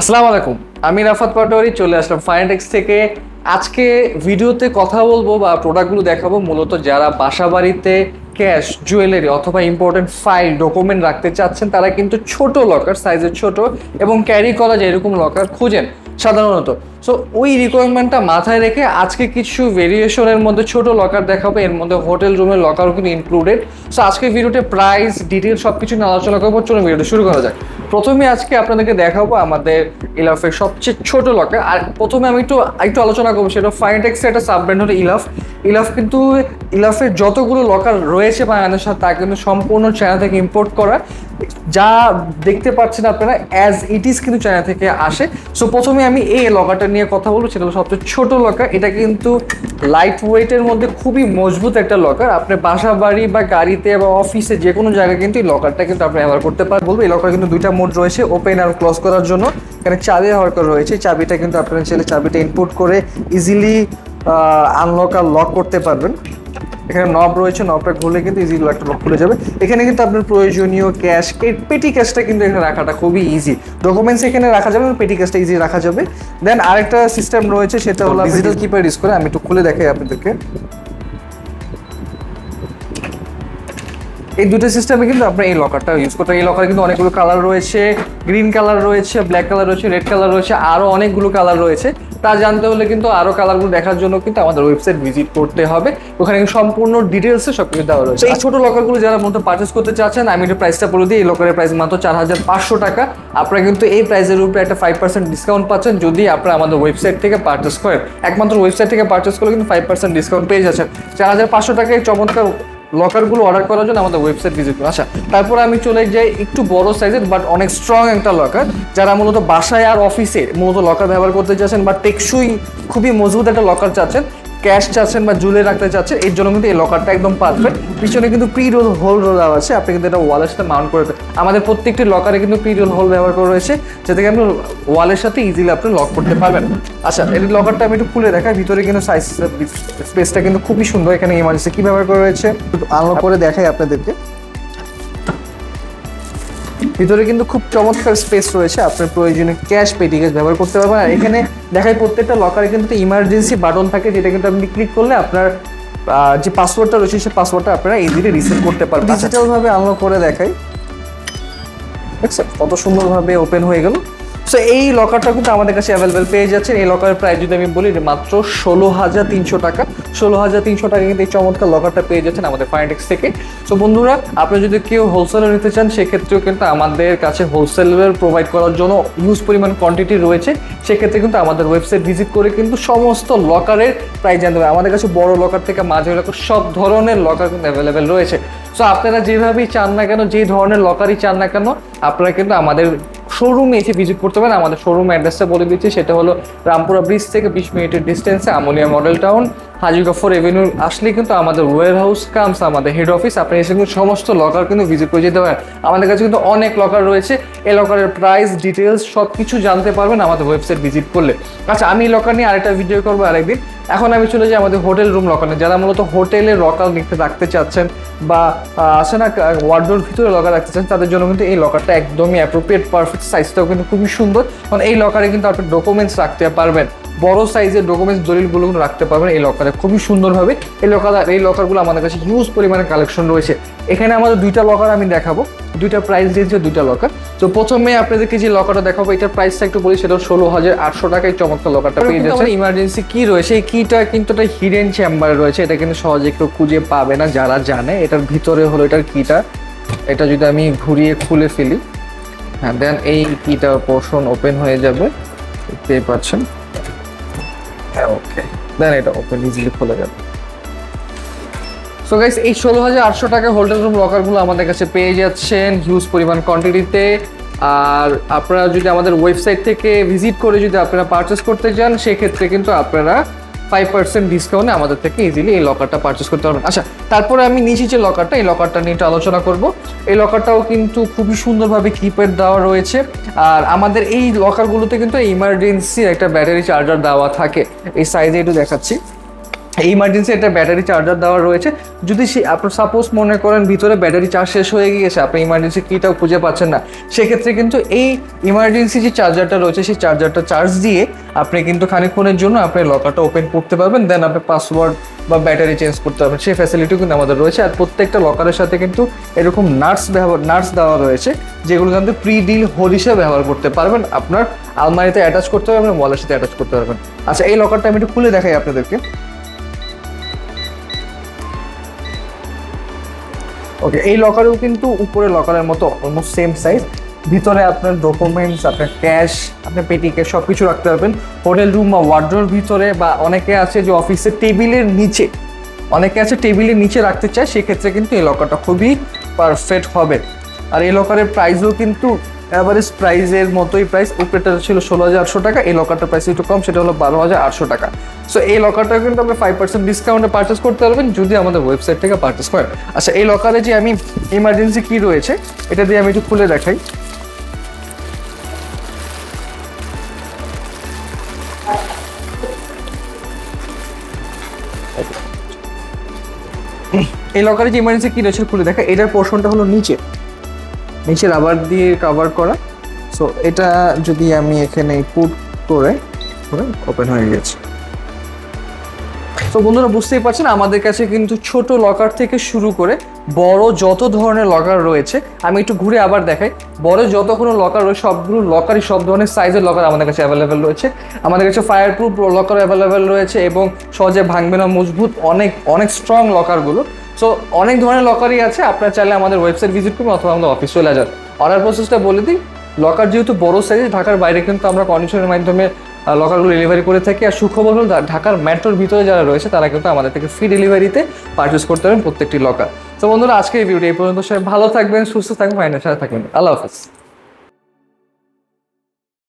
আসসালামু আলাইকুম, আমি রাফাত পাটোয়ারি চলে আসলাম ফাইনটেক্স থেকে। আজকে ভিডিওতে কথা বলবো বা প্রোডাক্টগুলো দেখাবো মূলত যারা বাসা বাড়িতে ক্যাশ, জুয়েলারি অথবা ইম্পর্টেন্ট ফাইল, ডকুমেন্ট রাখতে চাচ্ছেন তারা কিন্তু ছোট লকার, সাইজের ছোট এবং ক্যারি করা যায় এরকম লকার খুঁজেন সাধারণত। সো ওই রিকোয়ারমেন্টটা মাথায় রেখে আজকে কিছু ভেরিয়েশনের মধ্যে ছোট লকার দেখাবো, এর মধ্যে হোটেল রুমের লকারও কিন্তু ইনক্লুডেড। সো আজকে ভিডিওতে প্রাইস, ডিটেল সব কিছু নিয়ে আলোচনা করবো। চলুন ভিডিওটা শুরু করা যাক। প্রথমে আজকে আপনাদেরকে দেখাবো আমাদের ইলাফের সবচেয়ে ছোট লকার। আর প্রথমে আমি একটু আলোচনা করবো, সেটা ফাইনটেক্সের একটা সাব ব্র্যান্ড হলো ইলাফ। ইলাফ কিন্তু ইলাফের যতগুলো লকার রয়েছে বাংলাদেশের সাথে তা কিন্তু সম্পূর্ণ চায়না থেকে ইম্পোর্ট করা। যা দেখতে পাচ্ছেন আপনারা অ্যাজ ইট ইজ কিন্তু চায়না থেকে আসে। সো প্রথমে আমি এই লকারটা নিয়ে কথা বলবো, সেটা হলো সবচেয়ে ছোট লকার। এটা কিন্তু লাইট ওয়েটের মধ্যে খুবই মজবুত একটা লকার। আপনি বাসা বাড়ি বা গাড়িতে বা অফিসে যে কোনো জায়গায় কিন্তু এই লকারটা কিন্তু আপনি ব্যবহার করতে পারেন। বলবো এই লকার কিন্তু দুইটা মোড রয়েছে, ওপেন আর ক্লোজ করার জন্য। এখানে চাবি ব্যবহার করা রয়েছে, চাবিটা কিন্তু আপনারা চাইলে চাবিটা ইনপুট করে ইজিলি আনলক আর লক করতে পারবেন। এখানে নব রয়েছে, নবটা ঘুরলে কিন্তু ইজিলি একটা লক খুলে যাবে। এখানে কিন্তু আপনার প্রয়োজনীয় ক্যাশ, পেটি ক্যাশটা কিন্তু এখানে রাখাটা খুবই ইজি। ডকুমেন্টস এখানে রাখা যাবে, পেটি ক্যাশটা ইজি রাখা যাবে। দেন আরেকটা সিস্টেম রয়েছে, সেটা হলো ডিজিটাল কিপ্যাড ইউজ করে। আমি একটু খুলে দেখাই আপনাদেরকে। এই দুটো সিস্টেমে কিন্তু আপনার এই লকারটা ইউজ করতে। এই লকারে কিন্তু অনেকগুলো কালার রয়েছে, গ্রিন কালার রয়েছে, ব্ল্যাক কালার রয়েছে, রেড কালার রয়েছে, আরও অনেকগুলো কালার রয়েছে। তা জানতে হলে কিন্তু আরও কালারগুলো দেখার জন্য কিন্তু আমাদের ওয়েবসাইট ভিজিট করতে হবে। ওখানে সম্পূর্ণ ডিটেলসে সব কিছু দেওয়া রয়েছে। এই ছোটো লকারগুলো যারা মতো পারচেস করতে চাচ্ছেন, আমি একটু প্রাইসটা বলে দিই। এই লকারের প্রাইস মাত্র 4500 টাকা। আপনারা কিন্তু এই প্রাইসের উপরে একটা 5% ডিসকাউন্ট পাচ্ছেন যদি আপনারা আমাদের ওয়েবসাইট থেকে পারচেস করেন। একমাত্র ওয়েবসাইট থেকে পারচেস করলে কিন্তু 5% ডিসকাউন্ট পেয়ে যাচ্ছেন। 4500 টাকায় চমৎকার লকারগুলো অর্ডার করার জন্য আমাদের ওয়েবসাইট ভিজিট করুন। আচ্ছা, তারপরে আমি চলে যাই একটু বড় সাইজের বাট অনেক স্ট্রং একটা লকার। যারা মূলত বাসায় আর অফিসে মূলত লকার ব্যবহার করতে চাচ্ছেন বা টেকসই খুবই মজবুত একটা লকার চাচ্ছেন, ক্যাশ চাচ্ছেন বা জুলে রাখতে চাচ্ছেন, এর জন্য কিন্তু এই লকারটা একদম পারফেক্ট। পিছনে কিন্তু প্রি রোল হোল দেওয়া আছে, আপনি কিন্তু এটা ওয়ালের সাথে মাউন্ট করে আমাদের প্রত্যেকটি লকারে কিন্তু প্রি রোল হোল ব্যবহার করা রয়েছে, যেটা থেকে আপনি ওয়ালের সাথে ইজিলি আপনি লক করতে পারবেন। আচ্ছা, এই লকারটা আমি একটু খুলে দেখাই। ভিতরে কিন্তু সাইজ স্পেসটা কিন্তু খুবই সুন্দর। এখানে ইমার্জেন্সি কি ব্যবহার করা রয়েছে আনলক করে দেখাই আপনাদেরকে। ভিতরে কিন্তু খুব চমৎকার স্পেস রয়েছে, আপনার প্রয়োজনীয় ক্যাশ, পেটি ক্যাশ ব্যবহার করতে পারবেন। আর এখানে দেখায় প্রত্যেকটা লকারে কিন্তু ইমার্জেন্সি বাটন থাকে, যেটা কিন্তু আপনি ক্লিক করলে আপনার যে পাসওয়ার্ডটা রয়েছে সেই পাসওয়ার্ডটা আপনারা ইজিলি রিসেট করতে পারবেন। ডিজিটালভাবে আনলক করে দেখাই, দেখছেন কত সুন্দরভাবে ওপেন হয়ে গেল। সো এই লকারটা কিন্তু আমাদের কাছে অ্যাভেলেবেল পেয়ে যাচ্ছেন। এই লকারের প্রাইস যদি আমি বলি মাত্র 16,300 টাকা। 16,300 টাকা কিন্তু এই চমৎকার লকারটা পেয়ে যাচ্ছেন আমাদের ফাইনটেক্স থেকে। সো বন্ধুরা, আপনি যদি কেউ হোলসেলে নিতে চান সেক্ষেত্রেও কিন্তু আমাদের কাছে হোলসেলের প্রোভাইড করার জন্য হিউজ পরিমাণ কোয়ান্টিটি রয়েছে। সেক্ষেত্রে কিন্তু আমাদের ওয়েবসাইট ভিজিট করে কিন্তু সমস্ত লকারের প্রাইস জানতে হবে। আমাদের কাছে বড় লকার থেকে মাঝারি লকার সব ধরনের লকার কিন্তু অ্যাভেলেবেল রয়েছে। সো আপনারা যেভাবেই চান না কেন, যে ধরনের লকারই চান না কেন, আপনারা কিন্তু আমাদের শোরুমে এসে ভিজিট করতে পারেন। আমাদের শোরুম অ্যাড্রেসটা বলে দিচ্ছি, সেটা হলো রামপুরা ব্রিজ থেকে 20 মিনিটের ডিস্টেন্সে আমলিয়া মডেল টাউন, হাজি গফর এভিনিউ আসলে কিন্তু আমাদের ওয়্যার হাউস কামস আমাদের হেড অফিস। আপনি এসে কিন্তু সমস্ত লকার কিন্তু ভিজিট করে যেতে পারেন। আমাদের কাছে কিন্তু অনেক লকার রয়েছে। এই লকারের প্রাইস, ডিটেলস সব কিছু জানতে পারবেন আমাদের ওয়েবসাইট ভিজিট করলে। আচ্ছা, আমি লকার নিয়ে আরেকটা ভিডিও করবো আরেকদিন। এখন আমি চলে যাই আমাদের হোটেল রুম লকার নিয়ে। যারা মূলত হোটেলে লকার রাখতে চাচ্ছেন বা আসে না ওয়ার্ডরোর ভিতরে লকার রাখতে চান, তাদের জন্য কিন্তু এই লকারটা একদমই অ্যাপ্রোপ্রিয়েট, পারফেক্ট। সাইজটাও কিন্তু খুবই সুন্দর, কারণ এই লকারে কিন্তু আপনি ডকুমেন্টস রাখতে পারবেন, বড় সাইজের ডকুমেন্টস দলিলগুলো কিন্তু রাখতে পারবেন এই লকারে খুবই সুন্দরভাবে। এই লকারগুলো আমাদের কাছে হিউজ পরিমাণে কালেকশন রয়েছে। এখানে আমাদের দুইটা লকার আমি দেখাবো, দুইটা প্রাইস দিয়েছে দুইটা লকার। তো প্রথমে আপনাদেরকে যে লকারটা দেখাবো, এটার প্রাইসটা একটু বলি, সেটা 16,800 টাকায় চমৎকার লকারটা পেয়ে যাচ্ছে। ইমার্জেন্সি কি রয়েছে, এই কিটা কিন্তু একটা হিডেন চেম্বারে রয়েছে, এটা কিন্তু সহজে কেউ খুঁজে পাবে না যারা জানে। এটার ভিতরে হলো এটার কিটা, এটা যদি আমি ঘুরিয়ে খুলে ফেলি, হ্যাঁ, দেন এই কিটা পোর্শন ওপেন হয়ে যাবে, পেয়ে পাচ্ছেন। ওকে, দেন এটা ওপেন ইজিলি খোলা যাবে। সো গাইস, এই 16,800 টাকা হোটেল রুম লকারগুলো আমাদের কাছে পেয়ে যাচ্ছেন হিউজ পরিমাণ কোয়ান্টিটিতে। আর আপনারা যদি আমাদের ওয়েবসাইট থেকে ভিজিট করে যদি আপনারা পারচেস করতে চান, সেক্ষেত্রে কিন্তু আপনারা 5% ডিসকাউন্টে আমাদের থেকে ইজিলি এই লকারটা পারচেস করতে পারবেন। আচ্ছা, তারপরে আমি নিচে যে লকারটা, এই লকারটা নিয়ে একটু আলোচনা করব। এই লকারটাও কিন্তু খুবই সুন্দরভাবে কিপ্যাড দেওয়া রয়েছে। আর আমাদের এই লকারগুলোতে কিন্তু ইমার্জেন্সি একটা ব্যাটারি চার্জার দেওয়া থাকে। এই সাইজে একটু দেখাচ্ছি, এই ইমার্জেন্সি একটা ব্যাটারি চার্জার দেওয়া রয়েছে। যদি আপনার সাপোজ মনে করেন ভিতরে ব্যাটারি চার্জ শেষ হয়ে গিয়েছে, আপনি ইমার্জেন্সি কিটাও খুঁজে পাচ্ছেন না, সেক্ষেত্রে কিন্তু এই ইমার্জেন্সি যে চার্জারটা রয়েছে সেই চার্জারটা চার্জ দিয়ে আপনি কিন্তু খানিকক্ষণের জন্য আপনি লকারটা ওপেন করতে পারবেন, দেন আপনি পাসওয়ার্ড বা ব্যাটারি চেঞ্জ করতে পারবেন, সেই ফ্যাসিলিটিও কিন্তু আমাদের রয়েছে। আর প্রত্যেকটা লকারের সাথে কিন্তু এরকম নাটস দেওয়া রয়েছে, যেগুলো কিন্তু প্রি ডিল হোল হিসেবে ব্যবহার করতে পারবেন, আপনার আলমারিতে অ্যাটাচ করতে পারবেন, ওয়ালের সাথে অ্যাটাচ করতে পারবেন। আচ্ছা, এই লকারটা আমি একটু খুলে দেখাই আপনাদেরকে। ওকে, এই লকারেও কিন্তু উপরে লকারের মতো অলমোস্ট সেম সাইজ, ভিতরে আপনার ডকুমেন্টস, আপনার ক্যাশ, আপনার পেটি ক্যাশ সব কিছু রাখতে পারবেন। হোটেল রুম বা ওয়ার্ড্রোর ভিতরে, বা অনেকে আছে যে অফিসের টেবিলের নিচে রাখতে চায়, সেক্ষেত্রে কিন্তু এই লকারটা খুবই পারফেক্ট হবে। আর এই লকারের প্রাইসও কিন্তু অ্যাভারেজ প্রাইসের মতোই প্রাইস। উপরেটা ছিল 16,800 টাকা, এই লকারটার প্রাইস একটু কম, সেটা হলো 12,800 টাকা। সো এই লকারটা কিন্তু আপনি 5% ডিসকাউন্টে পারচেস করতে পারবেন যদি আমাদের ওয়েবসাইট থেকে পারচেস করেন। আচ্ছা, এই লকারে যে আমি ইমার্জেন্সি কি রয়েছে এটা দিয়ে আমি একটু খুলে দেখাই। এই লকারে যে ইমার্জেন্সি কি রয়েছে খুলে দেখা, এটার পোর্শনটা হলো নিচে রাবার দিয়ে কভার করা। সো এটা যদি আমি এখানে পুট করে ওপেন হয়ে গেছে। তো বন্ধুরা বুঝতেই পারছেন, আমাদের কাছে কিন্তু ছোট লকার থেকে শুরু করে বড় যত ধরনের লকার রয়েছে, আমি একটু ঘুরে আবার দেখাই। বড় যত কোনো লকার রয়েছে সবগুলো লকারই সব ধরনের সাইজের লকার আমাদের কাছে অ্যাভেলেবেল রয়েছে। আমাদের কাছে ফায়ার প্রুফ লকার অ্যাভেলেবেল রয়েছে এবং সহজে ভাঙবে না, মজবুত, অনেক স্ট্রং লকারগুলো। সো অনেক ধরনের লকারই আছে, আপনারা চাইলে আমাদের ওয়েবসাইট ভিজিট করুন অথবা আমাদের অফিস চলে যান। অর্ডার প্রসেসটা বলে দিই, লকার যেহেতু বড় সাইজ, ঢাকার বাইরে কিন্তু আমরা কন্ডিশনের মাধ্যমে লকারগুলো ডেলিভারি করে থাকি। আর সুখবর হল ঢাকার মেট্রোর ভিতরে যারা রয়েছে তারা কিন্তু আমাদের থেকে ফ্রি ডেলিভারিতে পারচেস করতে পারেন প্রত্যেকটি লকার। তো বন্ধুরা, আজকের এই ভিডিও এই পর্যন্ত। সবাই ভালো থাকবেন, সুস্থ থাকবেন, ফাইনাল সাথে থাকবেন। আল্লাহ হাফেজ।